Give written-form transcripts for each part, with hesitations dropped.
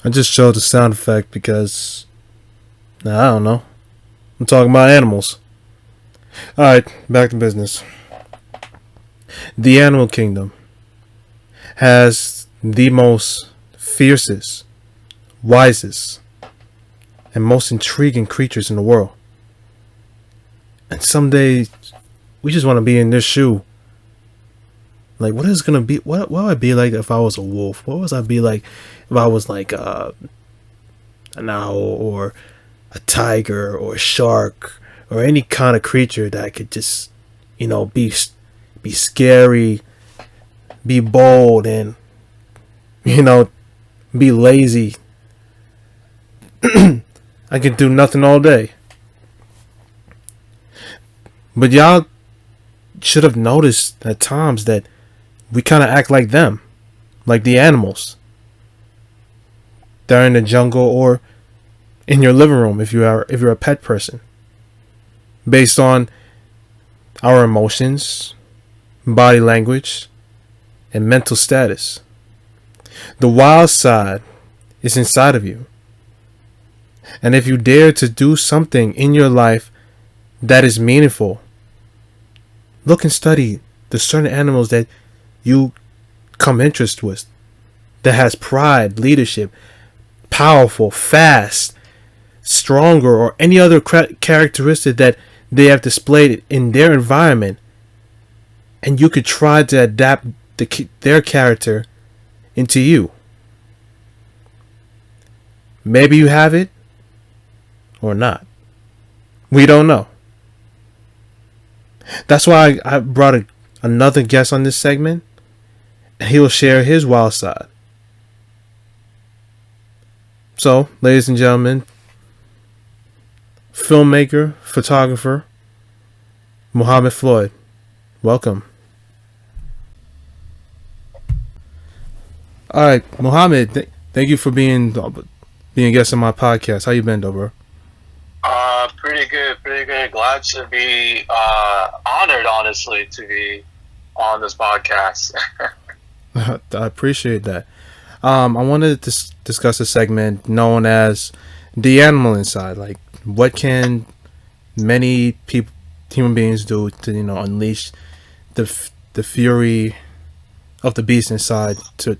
I just showed the sound effect because I don't know. I'm talking about animals. Alright, back to business. The animal kingdom has the most fiercest, wisest, and most intriguing creatures in the world. And someday we just want to be in their shoe. Like, what is gonna be? What would I be like if I was a wolf? What would I be like if I was like an owl or a tiger or a shark or any kind of creature that could just, be scary, be bold, and be lazy. I could do nothing all day. But y'all should have noticed at times that we kind of act like them, like the animals. They're in the jungle or in your living room if you're a pet person. Based on our emotions, body language, and mental status. The wild side is inside of you. And if you dare to do something in your life that is meaningful, look and study the certain animals that you come interest with, that has pride, leadership, powerful, fast, stronger, or any other characteristic that they have displayed in their environment, and you could try to adapt their character into you. Maybe you have it or not. We don't know. That's why I brought another guest on this segment, and he will share his wild side. So, ladies and gentlemen, filmmaker, photographer, Muhammad Floyd, welcome. All right, Muhammad, thank you for being a guest on my podcast. How you been, though, bro? Pretty good. Glad to be honored, honestly, to be on this podcast. I appreciate that. I wanted to discuss a segment known as the animal inside. Like, what can many human beings do to unleash the fury of the beast inside to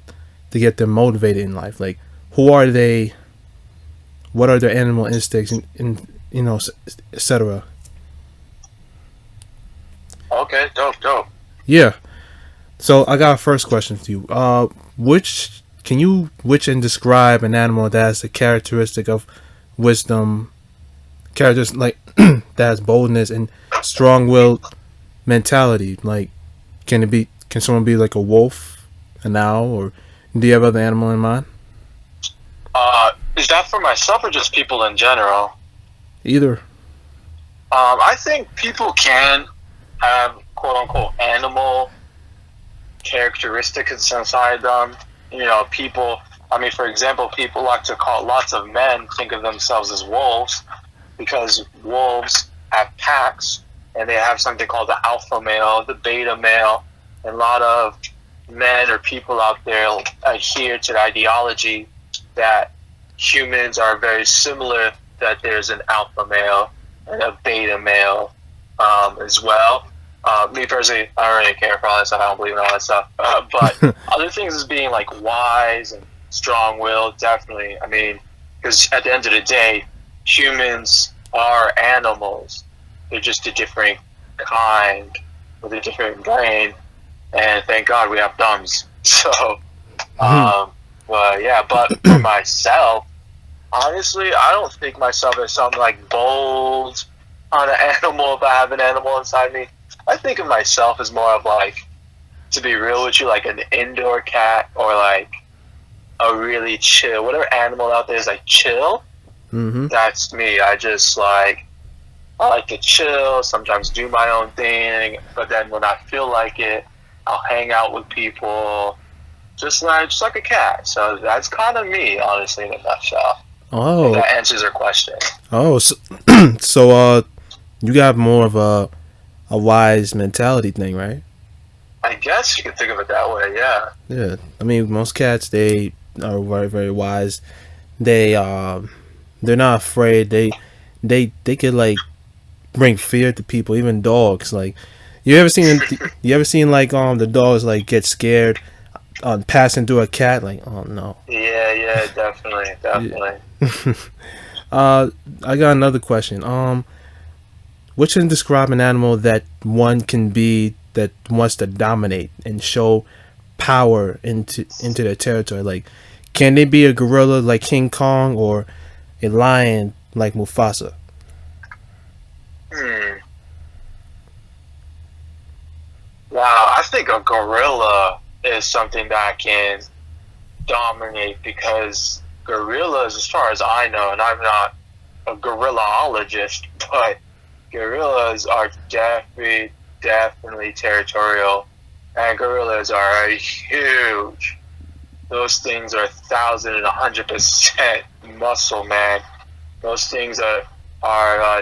get them motivated in life? Like, who are they? What are their animal instincts, and etc. Okay, dope. Yeah. So I got a first question for you. Can you and describe an animal that has the characteristic of wisdom, characters like that has boldness and strong-willed mentality? Like, can someone be like a wolf, an owl, or do you have other animal in mind? Is that for myself or just people in general? Either. I think people can have quote-unquote animal characteristics inside them. People, for example, people like to call lots of men think of themselves as wolves because wolves have packs and they have something called the alpha male, the beta male, and a lot of men or people out there adhere to the ideology that humans are very similar, that there's an alpha male and a beta male as well. Me personally, I don't really care for all that stuff. I don't believe in all that stuff. But other things is being like wise and strong-willed, definitely. Because at the end of the day, humans are animals. They're just a different kind with a different brain. And thank God we have thumbs. So, but for myself, honestly, I don't think myself as something like bold on an animal if I have an animal inside me. I think of myself as more of like, to be real with you, like an indoor cat or like a really chill, whatever animal out there is like chill. Mm-hmm. That's me. I like to chill, sometimes do my own thing, but then when I feel like it, I'll hang out with people, just like a cat. So that's kind of me, honestly, in a nutshell. Oh, if that answers your question. Oh, so you got more of a wise mentality thing, right? I guess you could think of it that way, yeah. Yeah, most cats, they are very, very wise. they they're not afraid. They could like bring fear to people, even dogs. Like you ever seen like the dogs like get scared passing through a cat? Like, oh no. Yeah, definitely, Yeah. definitely. I got another question. Which can describe an animal that one can be that wants to dominate and show power into their territory? Like, can they be a gorilla like King Kong or a lion like Mufasa? Hmm. Wow, I think a gorilla is something that can dominate because gorillas, as far as I know, and I'm not a gorillaologist, but gorillas are definitely territorial, and gorillas are huge. Those things are 1,100% muscle, man. Those things are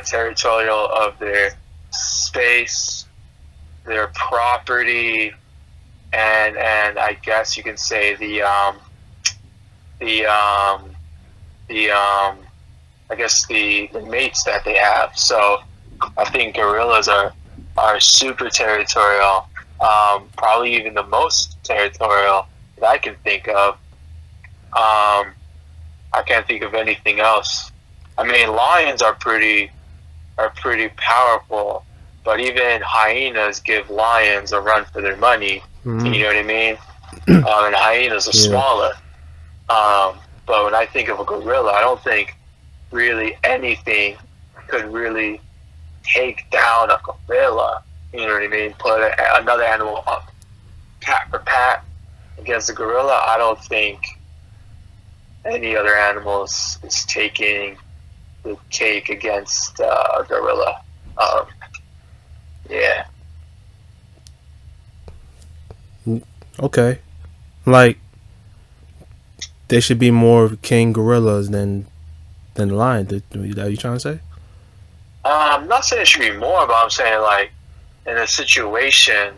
territorial of their space, their property, and I guess you can say the I guess the mates that they have. So I think gorillas are super territorial, probably even the most territorial that I can think of. I can't think of anything else. I mean, lions are pretty powerful, but even hyenas give lions a run for their money. Mm-hmm. You know what I mean? And hyenas are smaller. But when I think of a gorilla, I don't think really anything could really take down a gorilla. You know what I mean? Put another animal up, pat for pat, against a gorilla. I don't think any other animal is taking the cake against a gorilla. Yeah. Okay, like they should be more king gorillas than lion. That you trying to say? I'm not saying it should be more, but I'm saying like in a situation,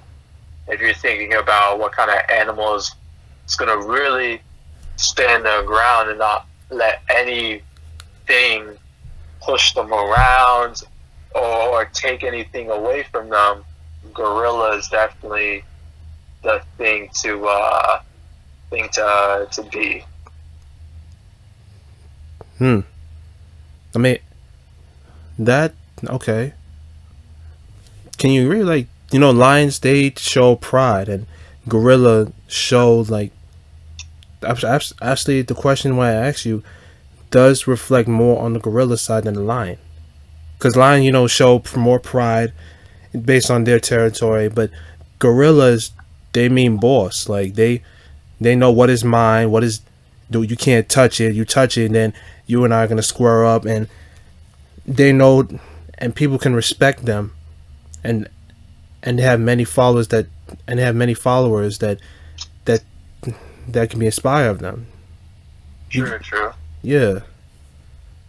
if you're thinking about what kind of animals is going to really stand their ground and not let anything push them around or take anything away from them, gorilla is definitely the thing to be. I mean that okay. Can you agree? Like lions they show pride and gorilla show like. Actually, the question when I asked you does reflect more on the gorilla side than the lion, because lion show more pride based on their territory, but gorillas they mean boss. Like they know what is mine, what is you can't touch it. You touch it, and then you and I are gonna square up, and they know, and people can respect them, and they have many followers that that can be inspired of them. True. Yeah.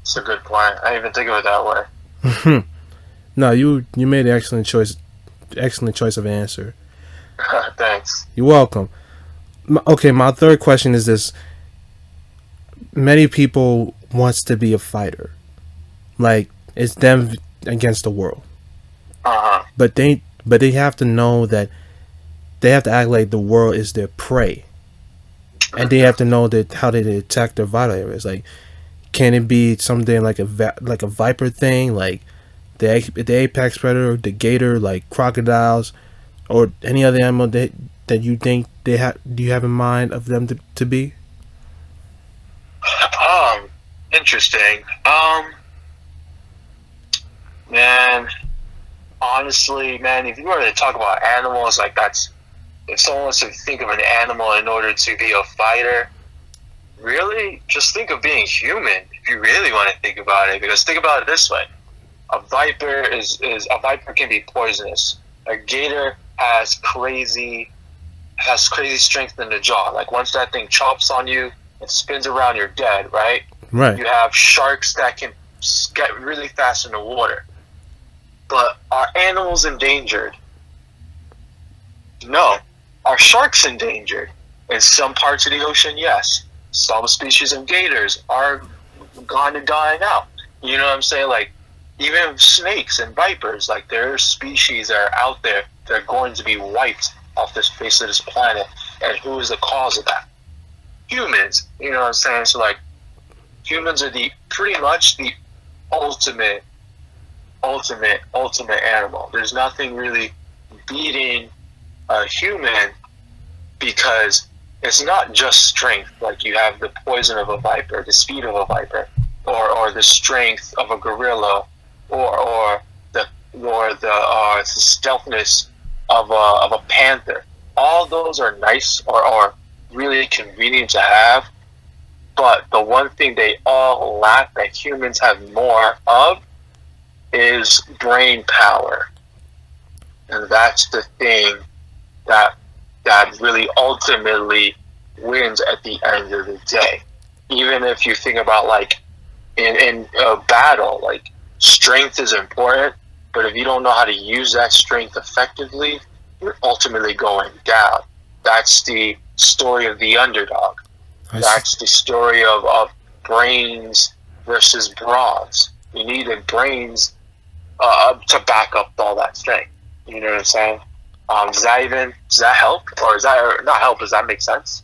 It's a good point. I didn't even think of it that way. No, you made an excellent choice. Excellent choice of answer. Thanks. You're welcome. Okay, my third question is this: many people wants to be a fighter, like it's them against the world. But they have to know that they have to act like the world is their prey, and they have to know that how they attack their vital areas. Like, can it be something like a viper thing, like the apex predator, the gator, like crocodiles, or any other animal that you think they have? Do you have in mind of them to be? Interesting. Man, honestly, man, if you were to talk about animals, like that's if someone wants to think of an animal in order to be a fighter, really, just think of being human. If you really want to think about it, because think about it this way: a viper can be poisonous. A gator has crazy strength in the jaw. Like once that thing chops on you, it spins around, you're dead, right? Right. You have sharks that can get really fast in the water. But are animals endangered? No. Are sharks endangered? In some parts of the ocean, yes. some species of gators are kind of dying out. You know what I'm saying? Like, even snakes and vipers, like, there are species that are out there that are going to be wiped off the face of this planet. And who is the cause of that? Humans. You know what I'm saying? So, like, humans are pretty much the ultimate animal. There's nothing really beating a human, because it's not just strength. Like, you have the poison of a viper, the speed of a viper, or the strength of a gorilla, or the stealthness of a panther. All those are nice or really convenient to have, but the one thing they all lack that humans have more of is brain power. And that's the thing that really ultimately wins at the end of the day. Even if you think about, like, in a battle, like, strength is important, but if you don't know how to use that strength effectively, you're ultimately going down. That's the story of the underdog. That's the story of brains versus bronze. You need the brains to back up all that strength. You know what I'm saying? Does that help? Or is that not help? Does that make sense?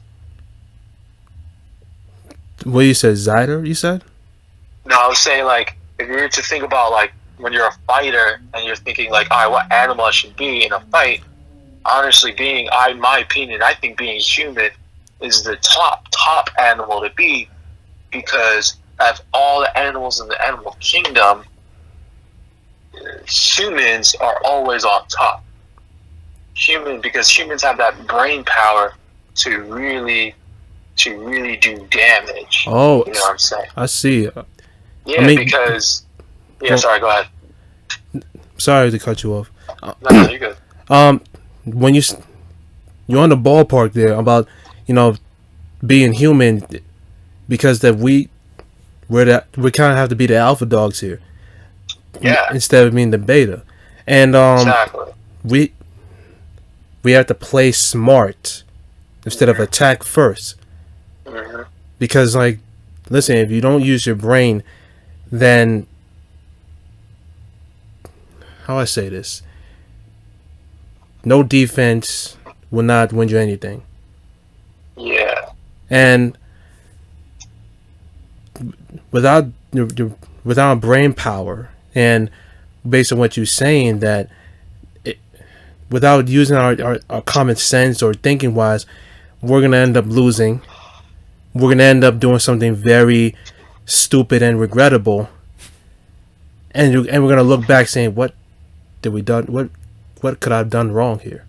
What you said, Zyder, you said? No, I was saying, like, if you were to think about, like, when you're a fighter and you're thinking, like, all right, what animal I should be in a fight, honestly, in my opinion, I think being human is the top animal to be, because of all the animals in the animal kingdom, humans are always on top. Because humans have that brain power to really do damage. Oh, you know what I'm saying? I see. Yeah, because... Yeah, sorry, go ahead. Sorry to cut you off. No, you're good. When you're on the ballpark there about, being human, because that we kind of have to be the alpha dogs here. Yeah. Instead of being the beta. And exactly. We have to play smart instead of attack first. Mm-hmm. Because, like, listen, if you don't use your brain, then how do I say this? No defense will not win you anything. Yeah. And without brain power, and based on what you're saying, that without using our common sense or thinking wise, we're gonna end up losing. We're gonna end up doing something very stupid and regrettable, and we're gonna look back saying, "What did we done? What could I have done wrong here?"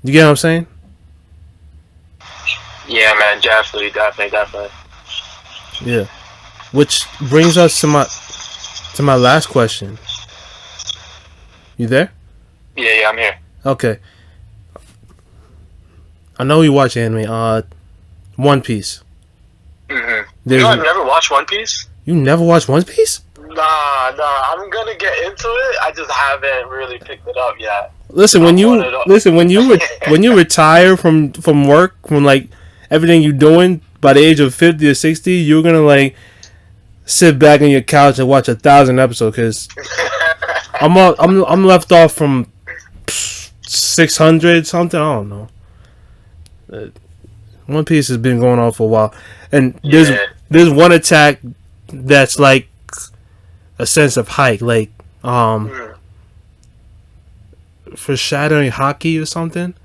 You get what I'm saying? Yeah, man, definitely. Yeah. Which brings us to my last question. You there? Yeah, I'm here. Okay. I know you watch anime. One Piece. Mm-hmm. I've never watched One Piece. You never watched One Piece? Nah. I'm gonna get into it. I just haven't really picked it up yet. Listen, when you retire from work, from like everything you're doing, by the age of 50 or 60, you're gonna like sit back on your couch and watch 1,000 episodes. Cause I'm left off from 600 something. I don't know. One Piece has been going on for a while, and there's one attack that's like a sense of height, like foreshadowing hockey or something.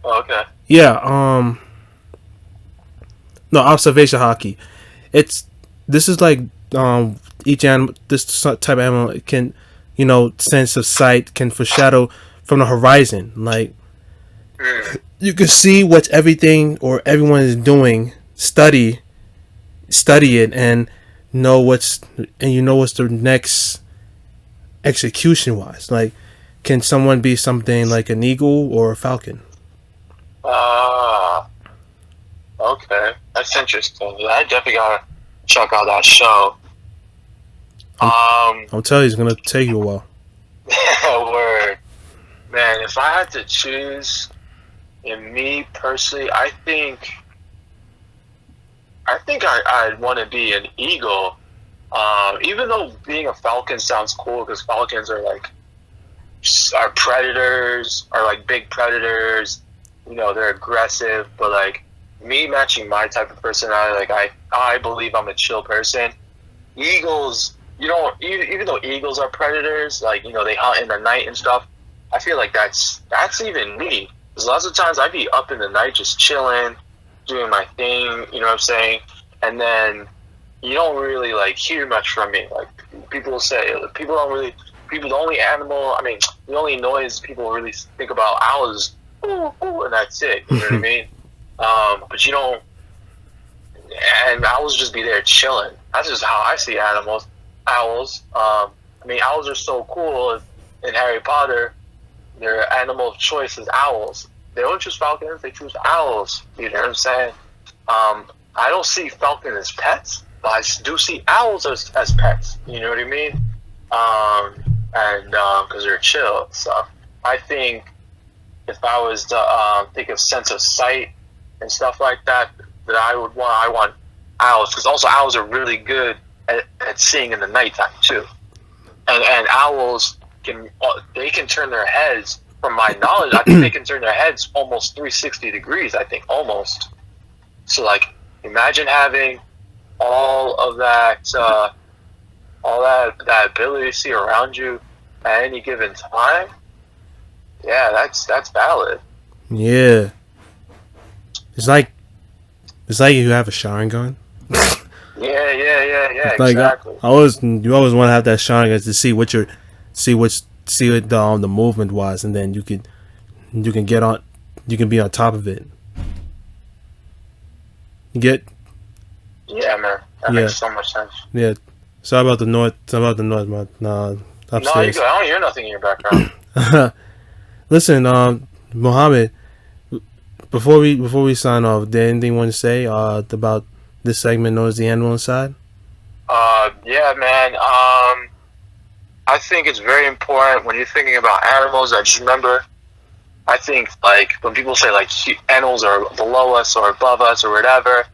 Oh, okay. Yeah. No, observation hockey. This is like each animal, this type of animal can, sense of sight, can foreshadow from the horizon. Like you can see what everything or everyone is doing, study it, and know what's the next execution wise. Like, can someone be something like an eagle or a falcon? Okay, that's interesting. I definitely gotta check out that show. I'll tell you, it's gonna take you a while. Word, man. If I had to choose, And me personally, I'd want to be an eagle. Even though being a falcon sounds cool because falcons are like are predators, are like big predators. You know, they're aggressive, but like me matching my type of personality, like I believe I'm a chill person. Eagles, you know, even though eagles are predators, like, you know, they hunt in the night and stuff. I feel like that's even me. Because lots of times I'd be up in the night just chilling, doing my thing. You know what I'm saying? And then you don't really like hear much from me. Like people say, the only animal, I mean, the only noise people really think about owls is ooh, ooh, and that's it. You know what I mean? But you don't, and owls just be there chilling. That's just how I see owls. I mean, owls are so cool. In Harry Potter, their animal of choice is owls. They don't choose falcons; they choose owls. You know what I'm saying? I don't see falcons as pets, but I do see owls as pets. You know what I mean? And because they're chill. So I think if I was to think of sense of sight and stuff like that, I want owls, because also owls are really good at seeing in the nighttime too. And owls can turn their heads. From my knowledge, I think they can turn their heads almost 360 degrees. I think almost. So like, imagine having all that ability to see around you at any given time. Yeah, that's valid. Yeah. It's like you have a shotgun gun. Yeah, Like, exactly. You always want to have that shotgun gun to see what the movement was, and then you can be on top of it. You get. Yeah, man. That makes so much sense. Yeah. Sorry about the noise. Upstairs. No, you go. I don't hear nothing in your background. Listen, Mohammed. Before we sign off, did anything you want to say about this segment known as the Animal Inside? Yeah, man. I think it's very important when you're thinking about animals that just remember. I think like when people say like animals are below us or above us or whatever,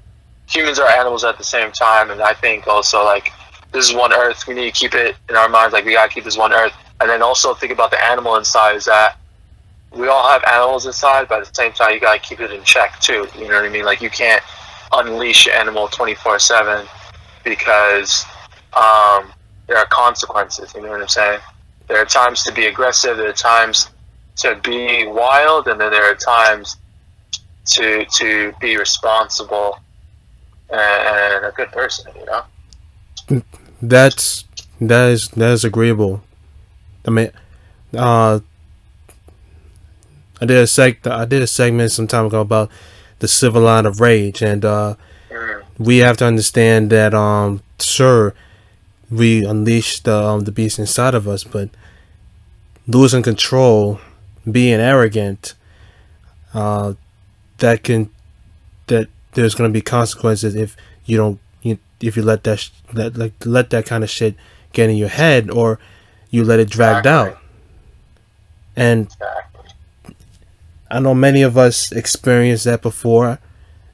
humans are animals at the same time. And I think also like this is one Earth. We need to keep it in our minds. Like we gotta keep this one Earth. And then also think about the animal inside. Is that we all have animals inside, but at the same time you gotta keep it in check too. You know what I mean? Like you can't unleash your animal 24/7 because there are consequences. You know what I'm saying? There are times to be aggressive. There are times to be wild, and then there are times to be responsible and a good person. You know. That is agreeable. I mean, I did a segment some time ago about the civil line of rage, and we have to understand that sure, we unleash the beast inside of us, but losing control, being arrogant, that there's going to be consequences if you don't if you let that kind of shit get in your head, or you let it drag out. And I know many of us experienced that before,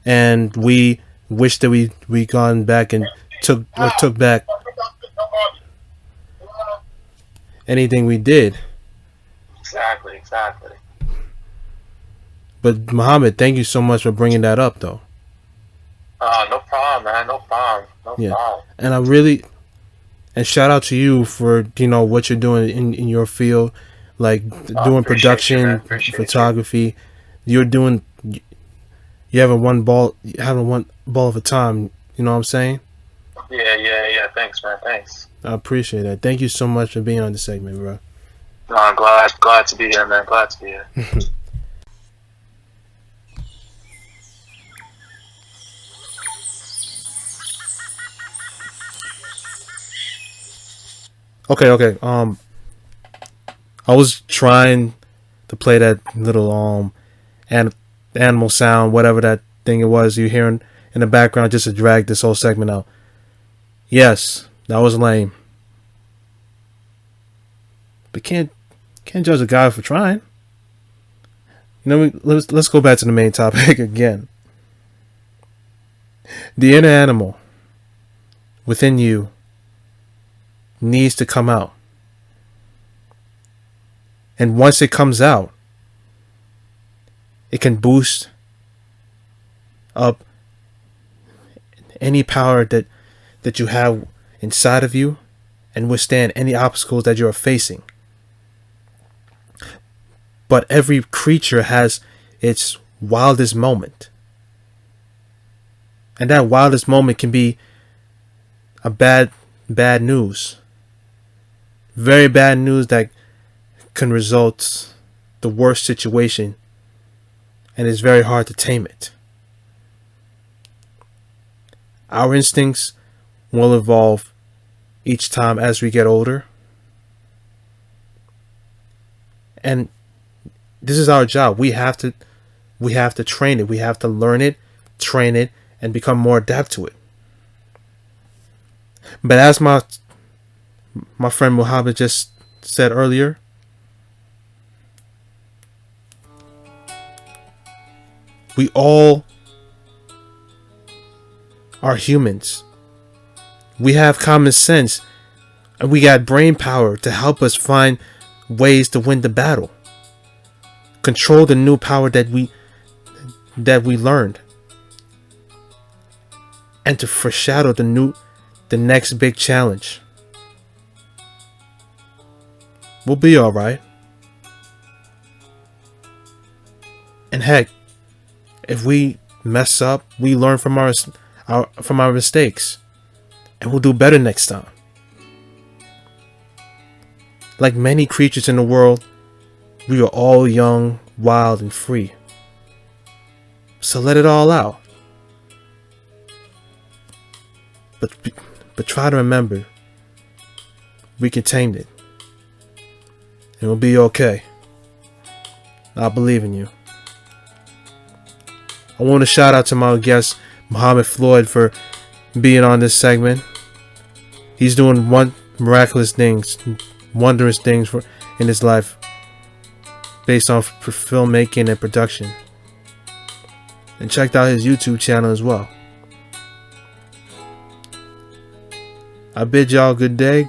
and we wish that we gone back and took back anything we did. Exactly. But Muhammad, thank you so much for bringing that up, though. No problem, man. No problem. And and shout out to you for what you're doing in your field, like doing production, photography. You're doing. You having one ball of a time. You know what I'm saying? Yeah. Thanks, man. Thanks. I appreciate that. Thank you so much for being on the segment, bro. No, I'm glad to be here, man. Glad to be here. Okay. I was trying to play that little animal sound, whatever that thing it was you're hearing in the background, just to drag this whole segment out. Yes, that was lame. But can't judge a guy for trying. Let's go back to the main topic again. The inner animal within you needs to come out. And once it comes out, it can boost up any power that you have inside of you and withstand any obstacles that you're facing. But every creature has its wildest moment. And that wildest moment can be a bad news. Very bad news that can result the worst situation, and it's very hard to tame it. Our instincts will evolve each time as we get older. And this is our job. We have to train it. We have to learn it, train it, and become more adept to it. But as my friend Muhammad just said earlier, we all are humans. We have common sense, and we got brain power to help us find ways to win the battle. Control the new power that we learned, and to foreshadow the next big challenge. We'll be all right. And heck, if we mess up, we learn from our mistakes, and we'll do better next time. Like many creatures in the world, we are all young, wild, and free. So let it all out. But try to remember, we can tame it. And we'll be okay. I believe in you. I want to shout out to my guest, Muhammad Floyd, for being on this segment. He's doing miraculous things, wondrous things in his life, based on filmmaking and production. And checked out his YouTube channel as well. I bid y'all good day,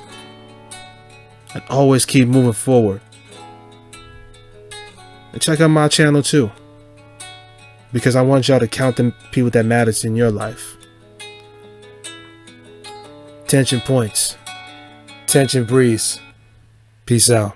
and always keep moving forward. And check out my channel too, because I want y'all to count the people that matters in your life. Tension points. Tension breeze. Peace out.